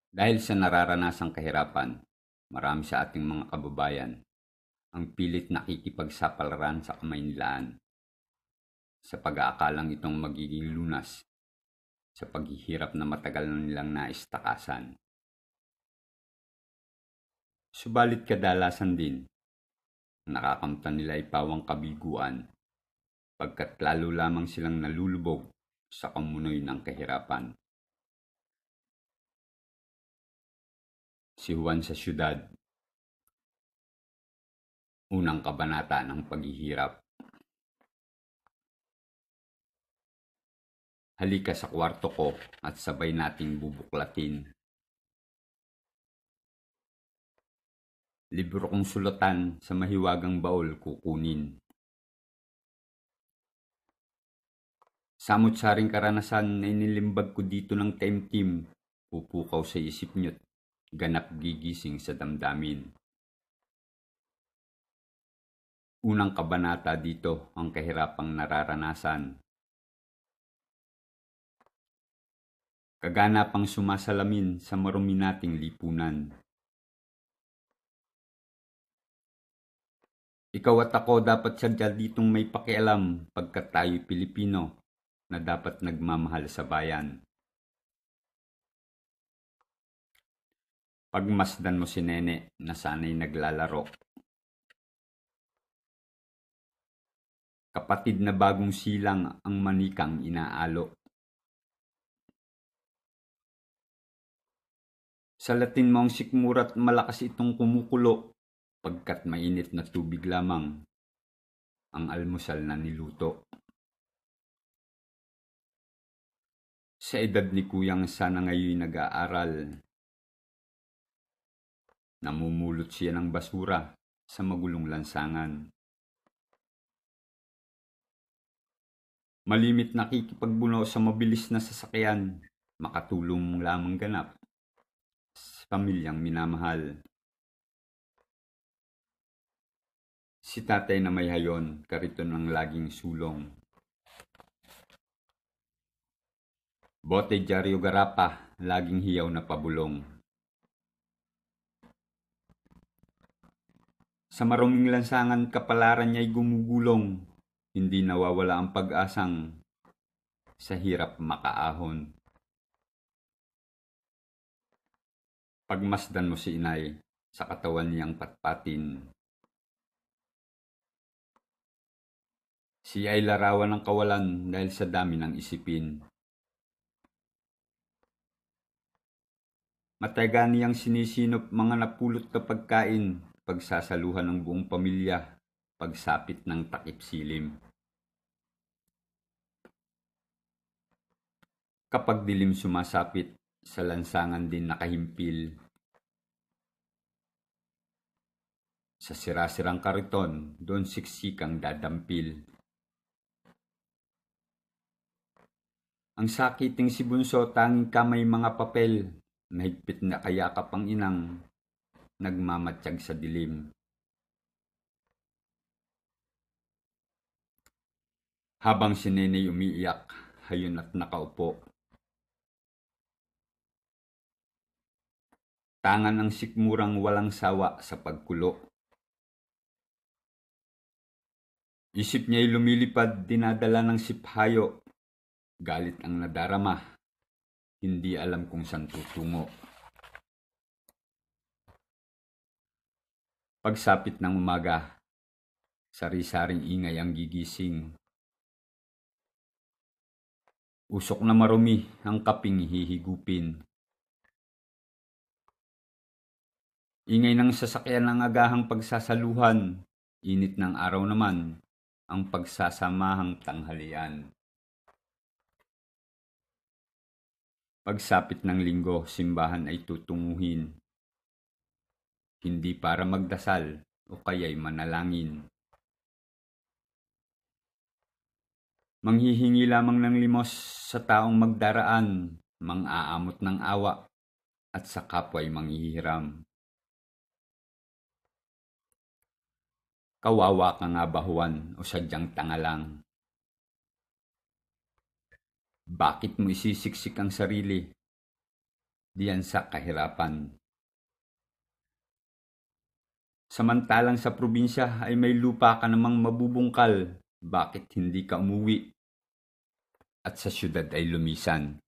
Dahil sa nararanasang kahirapan, marami sa ating mga kababayan ang pilit nakikipagsapalaran sa Kamaynilaan sa pag-aakalang itong magiging lunas sa paghihirap na matagal na nilang naistakasan. Subalit kadalasan din, nakakamtan nila ay pawang kabiguan pagkat lalo lamang silang nalulubog sa kamunoy ng kahirapan. Si Juan sa Siyudad, unang kabanata ng paghihirap. Halika sa kwarto ko at sabay nating bubuklatin. Libro kong sulatan sa mahiwagang baol kukunin. Samot-saring karanasan na inilimbag ko dito ng taimtim, pupukaw sa isip niyo't ganap gigising sa damdamin. Unang kabanata dito ang kahirapang nararanasan. Kaganapang sumasalamin sa marumi nating lipunan. Ikaw at ako dapat sadya ditong may pakialam pagkat tayo'y Pilipino na dapat nagmamahal sa bayan. Pagmasdan mo si Nene na sana'y naglalaro. Kapatid na bagong silang ang manikang inaalo. Salatin mo ang sikmura't malakas itong kumukulo pagkat mainit na tubig lamang ang almusal na niluto. Sa edad ni Kuyang sana ngayon nag-aaral, namumulot siya ng basura sa magulong lansangan. Malimit nakikipagbuno sa mabilis na sasakyan, makatulong lamang ganap sa pamilyang minamahal. Si tatay na may hayon, kariton ang laging sulong. Bote dyaryo garapa, laging hiyaw na pabulong. Sa maruming lansangan kapalaran niya'y gumugulong, hindi nawawala ang pag-asang sa hirap makaahon. Pagmasdan mo si inay sa katawan niyang patpatin. Siya ay larawan ng kawalan dahil sa dami ng isipin. Mataga niyang sinisinop mga napulot na pagkain, pagsasaluhan ng buong pamilya, pagsapit ng takip silim. Kapag dilim sumasapit, sa lansangan din nakahimpil. Sa sirasirang kariton, doon siksikang dadampil. Ang sakiting si Bunso tanging kamay mga papel, mahigpit na kayakap ang inang, nagmamatsyag sa dilim. Habang si Nenay umiiyak, hayon at nakaupo. Tangan ang sikmurang walang sawa sa pagkulo. Isip niya'y lumilipad, dinadala ng siphayo. Galit ang nadarama, hindi alam kung saan tutungo. Pagsapit ng umaga, sari-saring ingay ang gigising. Usok na marumi ang kaping hihigupin. Ingay ng sasakyan ng agahang pagsasaluhan, init ng araw naman ang pagsasamahang tanghalian. Pagsapit ng linggo, simbahan ay tutunguhin. Hindi para magdasal o kaya'y manalangin. Manghihingi lamang ng limos sa taong magdaraan, mang-aamot ng awa at sa kapwa'y manghihiram. Kawawa ka nga ba, Juan, o sadyang tanga lang? Bakit mo isisiksik ang sarili? diyan sa kahirapan. Samantalang sa probinsya ay may lupa ka namang mabubungkal, bakit hindi ka umuwi at sa syudad ay lumisan?